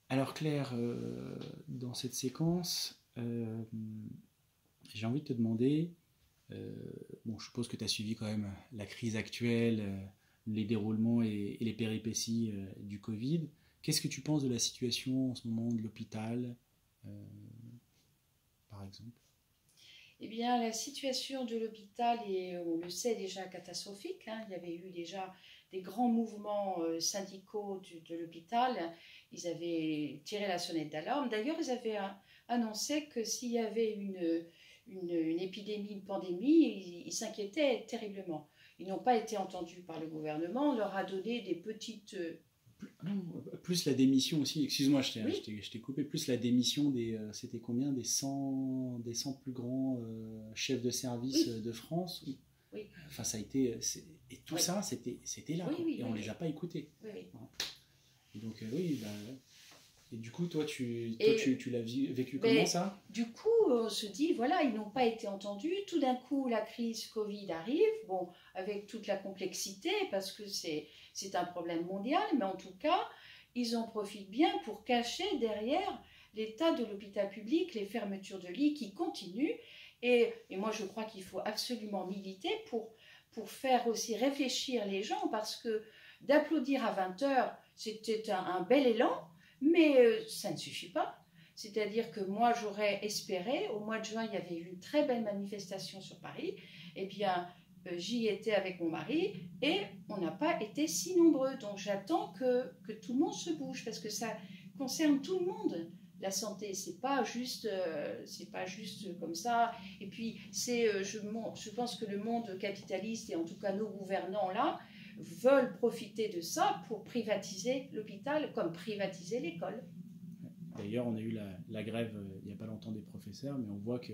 Alors Claire, dans cette séquence, j'ai envie de te demander, euh, bon, je suppose que tu as suivi quand même la crise actuelle, les déroulements et les péripéties du Covid. Qu'est-ce que tu penses de la situation en ce moment de l'hôpital, euh, par exemple? Eh bien, la situation de l'hôpital est, on le sait déjà, catastrophique, hein. Il y avait eu déjà des grands mouvements syndicaux de l'hôpital. Ils avaient tiré la sonnette d'alarme. D'ailleurs, ils avaient annoncé que s'il y avait une épidémie, une pandémie, ils s'inquiétaient terriblement. Ils n'ont pas été entendus par le gouvernement. On leur a donné des petites... Non, plus la démission aussi, excuse-moi, Oui, je t'ai coupé, plus la démission des, c'était combien, des 100 plus grands chefs de service oui, de France. oui, Enfin, ça a été, et tout oui, ça, c'était là, oui, quoi, oui, et on oui, les a oui, pas écoutés. oui, oui. Hein. Et donc, oui, bah, et du coup, Et tu l'as vécu comment mais ça? du coup, on se dit, voilà, ils n'ont pas été entendus. Tout d'un coup, la crise Covid arrive, bon, avec toute la complexité, parce que c'est un problème mondial, mais en tout cas, ils en profitent bien pour cacher derrière l'état de l'hôpital public, les fermetures de lits qui continuent. Et moi, je crois qu'il faut absolument militer pour faire aussi réfléchir les gens, parce que d'applaudir à 20 heures, c'était un bel élan, mais ça ne suffit pas. C'est-à-dire que moi, j'aurais espéré, au mois de juin, il y avait eu une très belle manifestation sur Paris, eh bien, j'y étais avec mon mari et on n'a pas été si nombreux. Donc j'attends que tout le monde se bouge parce que ça concerne tout le monde. La santé, c'est pas juste comme ça. Et puis, je pense que le monde capitaliste et en tout cas nos gouvernants là veulent profiter de ça pour privatiser l'hôpital comme privatiser l'école. D'ailleurs, on a eu la grève il n'y a pas longtemps des professeurs, mais on voit que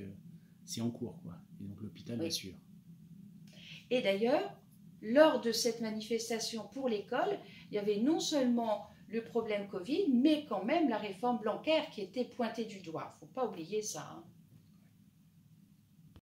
c'est en cours, quoi. Et donc l'hôpital va Oui. suivre. Et d'ailleurs, lors de cette manifestation pour l'école, il y avait non seulement le problème Covid, mais quand même la réforme Blanquer qui était pointée du doigt. Il ne faut pas oublier ça, hein.